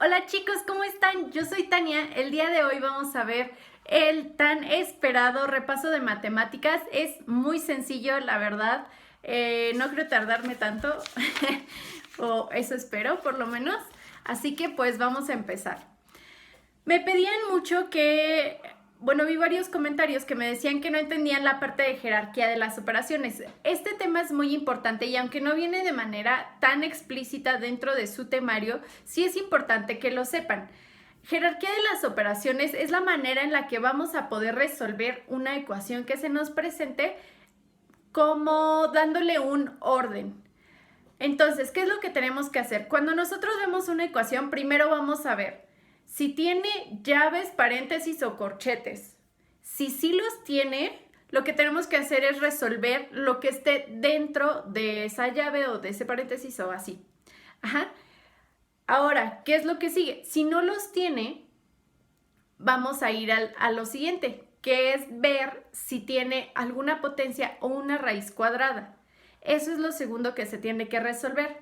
Hola chicos, ¿cómo están? Yo soy Tania. El día de hoy vamos a ver el tan esperado repaso de matemáticas. Es muy sencillo, la verdad. No creo tardarme tanto, o eso espero por lo menos. Así que pues vamos a empezar. Me pedían mucho vi varios comentarios que me decían que no entendían la parte de jerarquía de las operaciones. Este tema es muy importante y aunque no viene de manera tan explícita dentro de su temario, sí es importante que lo sepan. Jerarquía de las operaciones es la manera en la que vamos a poder resolver una ecuación que se nos presente como dándole un orden. Entonces, ¿qué es lo que tenemos que hacer? Cuando nosotros vemos una ecuación, primero vamos a ver si tiene llaves, paréntesis o corchetes. Si sí los tiene, lo que tenemos que hacer es resolver lo que esté dentro de esa llave o de ese paréntesis o así. Ajá. Ahora, ¿qué es lo que sigue? Si no los tiene, vamos a ir a lo siguiente, que es ver si tiene alguna potencia o una raíz cuadrada. Eso es lo segundo que se tiene que resolver.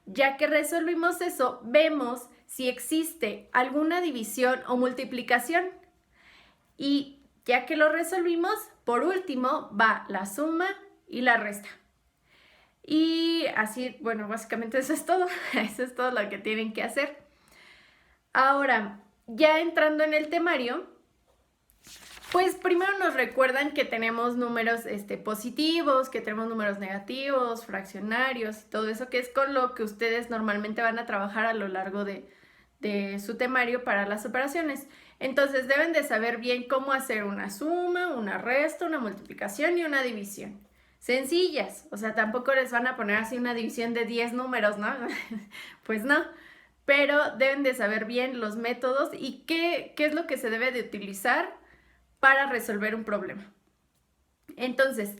Ya que resolvimos eso, vemos si existe alguna división o multiplicación. Y ya que lo resolvimos, por último va la suma y la resta. Y así, bueno, básicamente eso es todo. Eso es todo lo que tienen que hacer. Ahora, ya entrando en el temario, pues primero nos recuerdan que tenemos números positivos, que tenemos números negativos, fraccionarios, todo eso que es con lo que ustedes normalmente van a trabajar a lo largo de su temario para las operaciones. Entonces deben de saber bien cómo hacer una suma, una resta, una multiplicación y una división. Sencillas, o sea, tampoco les van a poner así una división de 10 números, ¿no? Pues no, pero deben de saber bien los métodos y qué es lo que se debe de utilizar para resolver un problema. Entonces,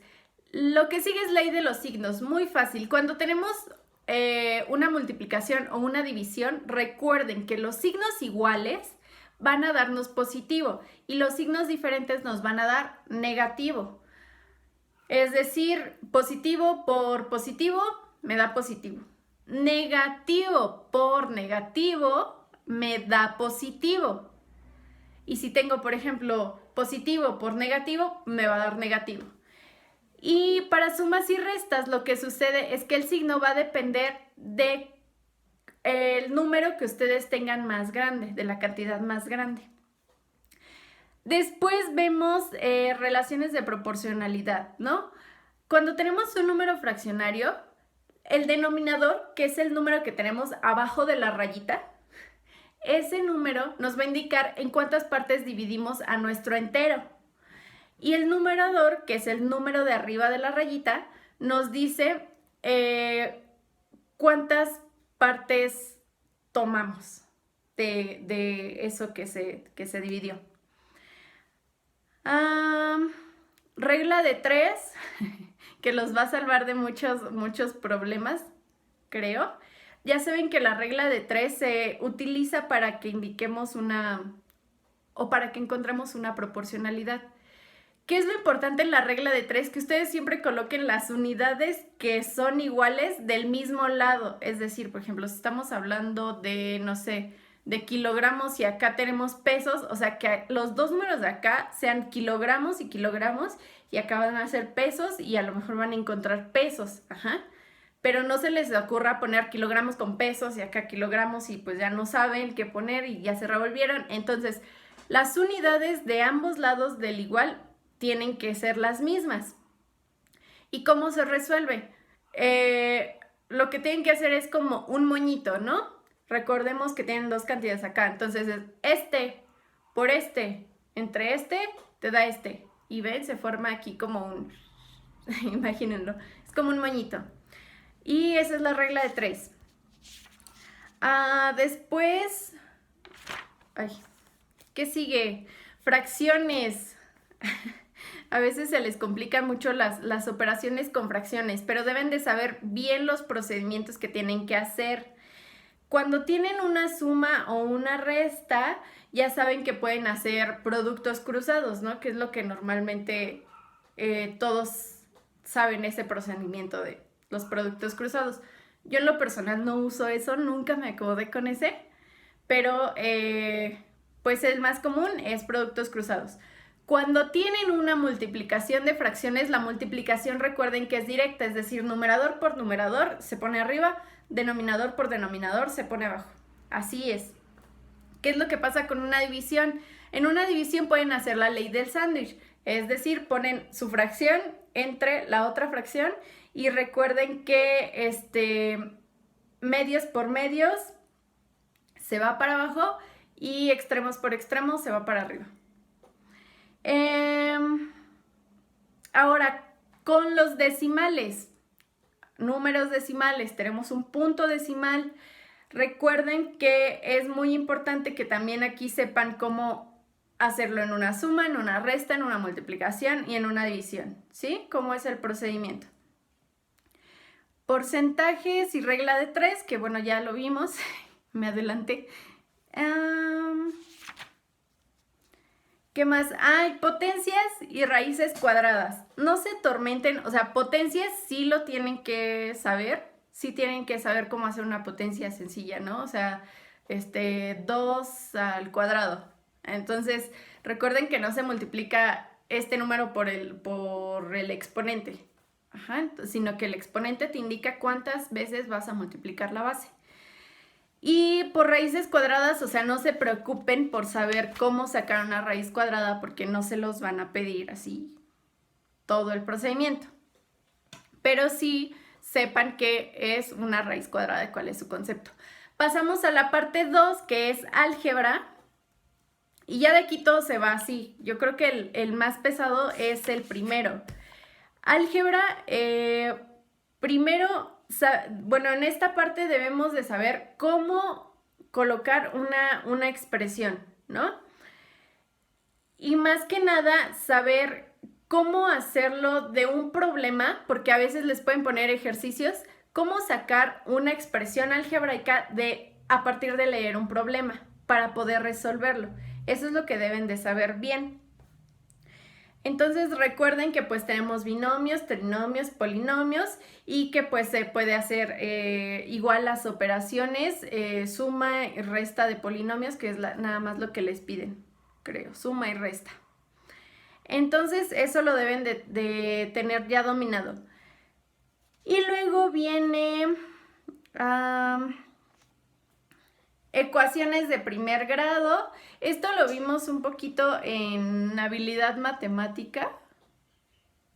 lo que sigue es ley de los signos, muy fácil. Cuando tenemos una multiplicación o una división, recuerden que los signos iguales van a darnos positivo y los signos diferentes nos van a dar negativo. Es decir, positivo por positivo me da positivo. Negativo por negativo me da positivo. Y si tengo, por ejemplo, positivo por negativo, me va a dar negativo. Y para sumas y restas, lo que sucede es que el signo va a depender de el número que ustedes tengan más grande, de la cantidad más grande. Después vemos relaciones de proporcionalidad, ¿no? Cuando tenemos un número fraccionario, el denominador, que es el número que tenemos abajo de la rayita, ese número nos va a indicar en cuántas partes dividimos a nuestro entero. Y el numerador, que es el número de arriba de la rayita, nos dice cuántas partes tomamos de eso que se dividió. Regla de 3, que los va a salvar de muchos problemas, creo. Ya saben que la regla de 3 se utiliza para que indiquemos para que encontremos una proporcionalidad. ¿Qué es lo importante en la regla de 3? Que ustedes siempre coloquen las unidades que son iguales del mismo lado. Es decir, por ejemplo, si estamos hablando de, no sé, de kilogramos y acá tenemos pesos, o sea, que los dos números de acá sean kilogramos y acá van a ser pesos y a lo mejor van a encontrar pesos, ajá. Pero no se les ocurra poner kilogramos con pesos y acá kilogramos y pues ya no saben qué poner y ya se revolvieron. Entonces, las unidades de ambos lados del igual tienen que ser las mismas. ¿Y cómo se resuelve? Lo que tienen que hacer es como un moñito, ¿no? Recordemos que tienen dos cantidades acá. Entonces es este por este, entre este te da este. Y ven, se forma aquí como un... imagínenlo, es como un moñito. Y esa es la regla de 3. Después... Ay, ¿qué sigue? Fracciones. A veces se les complican mucho las operaciones con fracciones, pero deben de saber bien los procedimientos que tienen que hacer. Cuando tienen una suma o una resta, ya saben que pueden hacer productos cruzados, ¿no? Que es lo que normalmente todos saben, ese procedimiento de los productos cruzados. Yo en lo personal no uso eso, nunca me acomodé con ese, pero pues el más común es productos cruzados. Cuando tienen una multiplicación de fracciones, la multiplicación recuerden que es directa, es decir, numerador por numerador se pone arriba, denominador por denominador se pone abajo. Así es. ¿Qué es lo que pasa con una división? En una división pueden hacer la ley del sándwich, es decir, ponen su fracción entre la otra fracción y recuerden que medios por medios se va para abajo y extremos por extremos se va para arriba. Ahora, con los decimales, números decimales, tenemos un punto decimal. Recuerden que es muy importante que también aquí sepan cómo hacerlo en una suma, en una resta, en una multiplicación y en una división, ¿sí? ¿Cómo es el procedimiento? Porcentajes y regla de 3, que bueno, ya lo vimos, me adelanté. ¿Qué más? Hay potencias y raíces cuadradas. No se atormenten, o sea, potencias sí lo tienen que saber, sí tienen que saber cómo hacer una potencia sencilla, ¿no? O sea, 2 al cuadrado. Entonces, recuerden que no se multiplica este número por el exponente, sino que el exponente te indica cuántas veces vas a multiplicar la base. Y por raíces cuadradas, o sea, no se preocupen por saber cómo sacar una raíz cuadrada porque no se los van a pedir así todo el procedimiento. Pero sí sepan qué es una raíz cuadrada y cuál es su concepto. Pasamos a la parte 2, que es álgebra. Y ya de aquí todo se va así. Yo creo que el más pesado es el primero. Álgebra, primero, bueno, en esta parte debemos de saber cómo colocar una expresión, ¿no? Y más que nada, saber cómo hacerlo de un problema, porque a veces les pueden poner ejercicios, cómo sacar una expresión algebraica a partir de leer un problema para poder resolverlo. Eso es lo que deben de saber bien. Entonces recuerden que pues tenemos binomios, trinomios, polinomios y que pues se puede hacer igual las operaciones, suma y resta de polinomios, que es nada más lo que les piden, creo, suma y resta. Entonces eso lo deben de tener ya dominado. Y luego viene ecuaciones de primer grado. Esto lo vimos un poquito en habilidad matemática.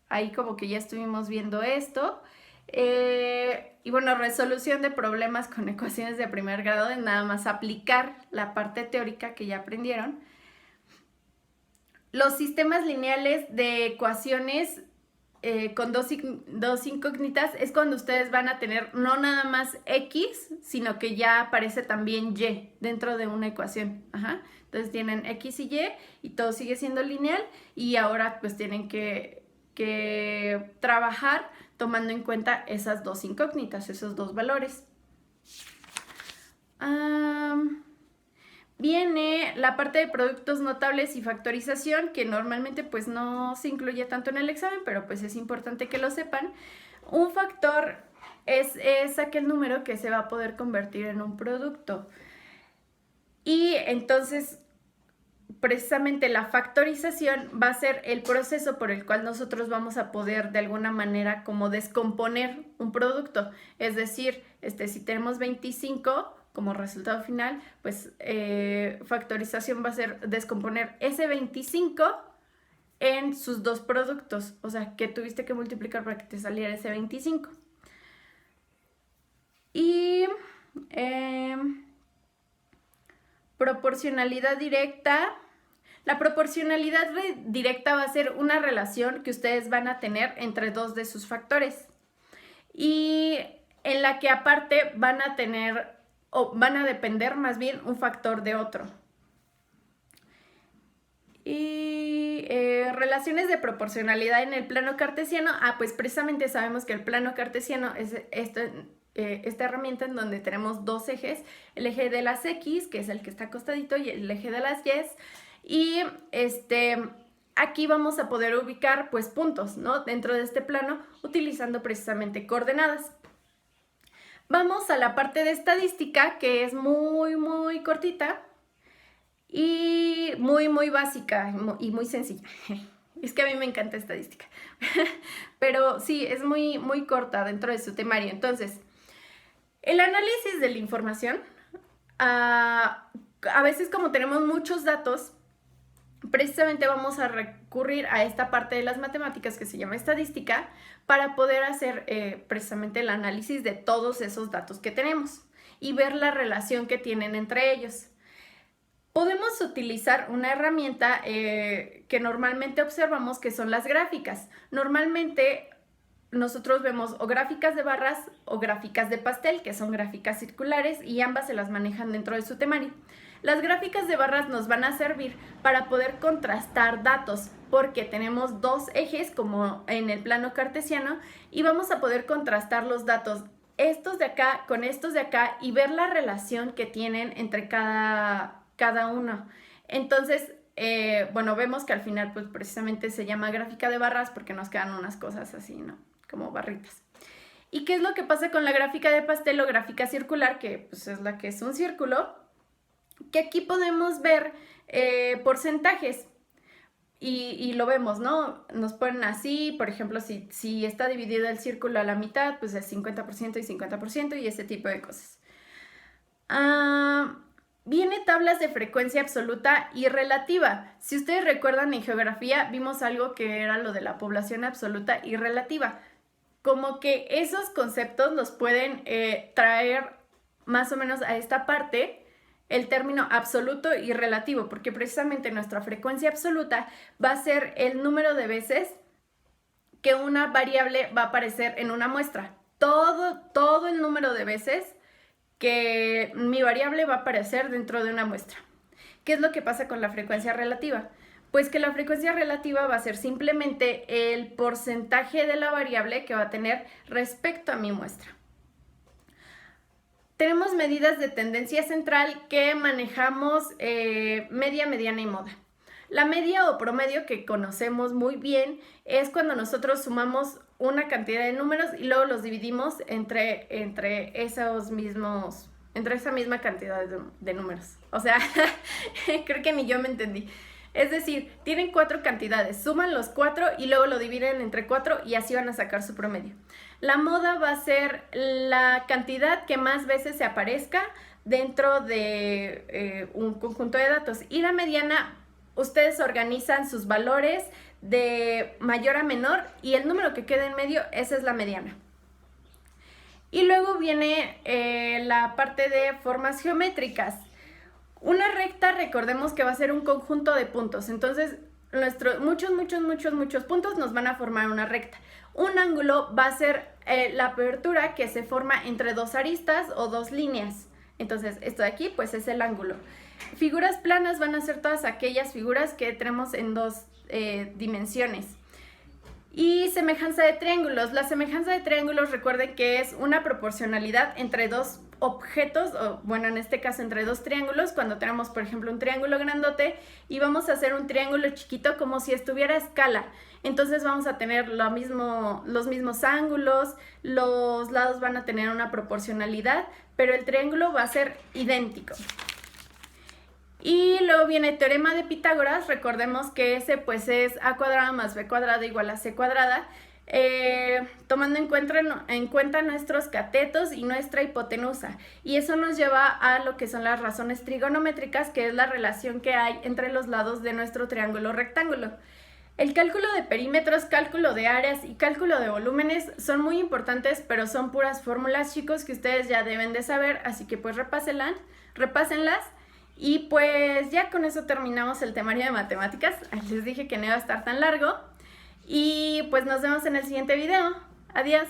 Ahí como que ya estuvimos viendo esto. Y bueno, resolución de problemas con ecuaciones de primer grado es nada más aplicar la parte teórica que ya aprendieron. Los sistemas lineales de ecuaciones con dos incógnitas es cuando ustedes van a tener no nada más X, sino que ya aparece también Y dentro de una ecuación. Entonces tienen X y Y todo sigue siendo lineal y ahora pues tienen que trabajar tomando en cuenta esas dos incógnitas, esos dos valores. Viene la parte de productos notables y factorización, que normalmente pues no se incluye tanto en el examen, pero pues es importante que lo sepan. Un factor es aquel número que se va a poder convertir en un producto. Y entonces, precisamente la factorización va a ser el proceso por el cual nosotros vamos a poder de alguna manera como descomponer un producto. Es decir, si tenemos 25... como resultado final, pues factorización va a ser descomponer ese 25 en sus dos productos, o sea, que tuviste que multiplicar para que te saliera ese 25. Y proporcionalidad directa. La proporcionalidad directa va a ser una relación que ustedes van a tener entre dos de sus factores y en la que aparte van a tener o van a depender más bien un factor de otro. Y relaciones de proporcionalidad en el plano cartesiano. Pues precisamente sabemos que el plano cartesiano es esta herramienta en donde tenemos dos ejes, el eje de las X, que es el que está acostadito, y el eje de las Y. Aquí vamos a poder ubicar pues puntos, ¿no? Dentro de este plano utilizando precisamente coordenadas. Vamos a la parte de estadística, que es muy cortita y muy básica y muy sencilla. Es que a mí me encanta estadística. Pero sí, es muy corta dentro de su temario. Entonces, el análisis de la información, a veces como tenemos muchos datos, precisamente vamos a recurrir a esta parte de las matemáticas que se llama estadística para poder hacer precisamente el análisis de todos esos datos que tenemos y ver la relación que tienen entre ellos. Podemos utilizar una herramienta que normalmente observamos, que son las gráficas. Normalmente nosotros vemos o gráficas de barras o gráficas de pastel, que son gráficas circulares, y ambas se las manejan dentro de su temario. Las gráficas de barras nos van a servir para poder contrastar datos, porque tenemos dos ejes como en el plano cartesiano y vamos a poder contrastar los datos, estos de acá con estos de acá, y ver la relación que tienen entre cada uno. Entonces, bueno, vemos que al final pues precisamente se llama gráfica de barras porque nos quedan unas cosas así, ¿no? Como barritas. ¿Y qué es lo que pasa con la gráfica de pastel o gráfica circular? Que pues es la que es un círculo, que aquí podemos ver porcentajes y lo vemos, ¿no? Nos ponen así, por ejemplo, si está dividido el círculo a la mitad, pues es 50% y 50% y ese tipo de cosas. Viene tablas de frecuencia absoluta y relativa. Si ustedes recuerdan, en geografía vimos algo que era lo de la población absoluta y relativa. Como que esos conceptos los pueden traer más o menos a esta parte, el término absoluto y relativo, porque precisamente nuestra frecuencia absoluta va a ser el número de veces que una variable va a aparecer en una muestra. Todo el número de veces que mi variable va a aparecer dentro de una muestra. ¿Qué es lo que pasa con la frecuencia relativa? Pues que la frecuencia relativa va a ser simplemente el porcentaje de la variable que va a tener respecto a mi muestra. Tenemos medidas de tendencia central que manejamos media, mediana y moda. La media o promedio, que conocemos muy bien, es cuando nosotros sumamos una cantidad de números y luego los dividimos entre esa misma cantidad de números. O sea, creo que ni yo me entendí. Es decir, tienen 4 cantidades, suman los 4 y luego lo dividen entre 4 y así van a sacar su promedio. La moda va a ser la cantidad que más veces se aparezca dentro de un conjunto de datos. Y la mediana, ustedes organizan sus valores de mayor a menor y el número que queda en medio, esa es la mediana. Y luego viene la parte de formas geométricas. Una recta, recordemos que va a ser un conjunto de puntos, entonces muchos puntos nos van a formar una recta. Un ángulo va a ser la apertura que se forma entre dos aristas o dos líneas. Entonces esto de aquí pues es el ángulo. Figuras planas van a ser todas aquellas figuras que tenemos en dos dimensiones. Y semejanza de triángulos. La semejanza de triángulos, recuerden que es una proporcionalidad entre dos objetos, o bueno, en este caso entre dos triángulos, cuando tenemos, por ejemplo, un triángulo grandote y vamos a hacer un triángulo chiquito como si estuviera a escala. Entonces vamos a tener los mismos ángulos, los lados van a tener una proporcionalidad, pero el triángulo va a ser idéntico. Y luego viene teorema de Pitágoras. Recordemos que ese pues es a cuadrado más b cuadrado igual a c cuadrada, tomando en cuenta nuestros catetos y nuestra hipotenusa. Y eso nos lleva a lo que son las razones trigonométricas, que es la relación que hay entre los lados de nuestro triángulo rectángulo. El cálculo de perímetros, cálculo de áreas y cálculo de volúmenes son muy importantes, pero son puras fórmulas, chicos, que ustedes ya deben de saber, así que pues repásenlas. Y pues ya con eso terminamos el temario de matemáticas. Les dije que no iba a estar tan largo. Y pues nos vemos en el siguiente video. Adiós.